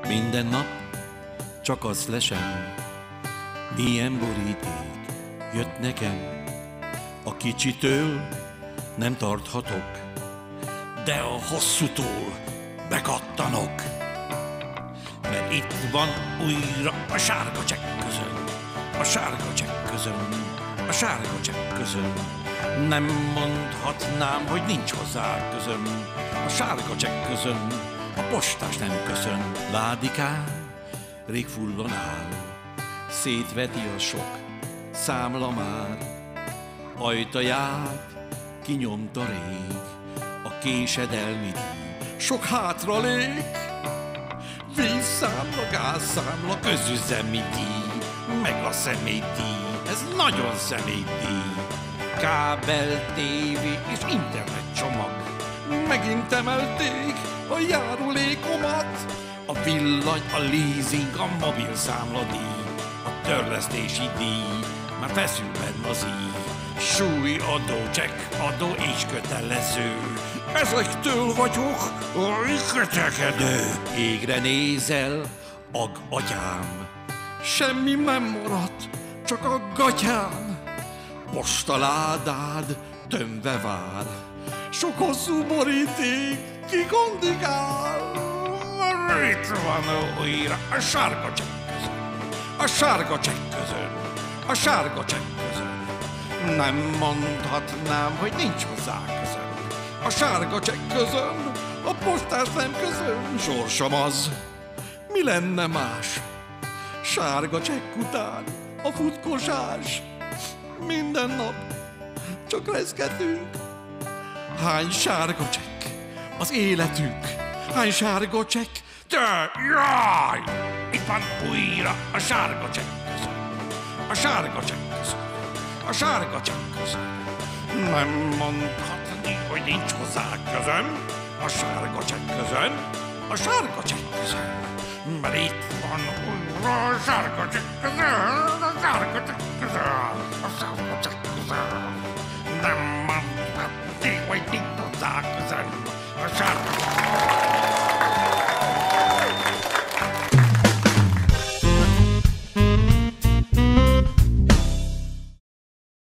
Minden nap csak azt lesem, milyen boríték jött nekem. A kicsitől nem tarthatok, de a hosszútól bekattanok. Mert itt van újra a sárga csekközön, a sárga csekközön, a sárga csekközön. Nem mondhatnám, hogy nincs hozzá közöm, a sárga csekközön. A postás nem köszön. Ládikám rég fullon áll, szétveti a sok számla már. Ajtaját kinyomta rég a késedelmi díj, sok hátralék. Vízszámla, gázszámla, közüzemi díj, meg a személydíj, ez nagyon személydíj. Kábel, tévé és internet csomag, megint emelték a járulékomat. A villany, a leasing, a mobil számladíj, a törlesztési díj, már feszül benn az íj. Súlyadó, csekkadó és kötelező, ezektől vagyok kötekedő. Égre nézel, ag atyám, semmi nem maradt, csak a gatyám. Postaládád tömve vár, sok hosszú boríték kikondikál. Itt van újra a sárga csekközön, a sárga csekközön, a sárga csekközön. Nem mondhatnám, hogy nincs hozzá közöm, a sárga csekközön, a postás nem közöm. Sorsom az, mi lenne más, sárga csekk után a futkosás. Minden nap csak reszketünk. Hány sárga csekk az életünk, hány sárga csekk, de jaj! Itt van újra a sárga csekközön, a sárga csekközön, a sárga csekközön. Nem mondhatni, hogy nincs hozzá közöm, a sárga csekközön, a sárga csekközön. Mert itt van újra a sárga csekközön, a sárga csekközön, a sárga csekközön. Nem mondhatni, hogy nincs hozzá közöm, a sárga csekközön.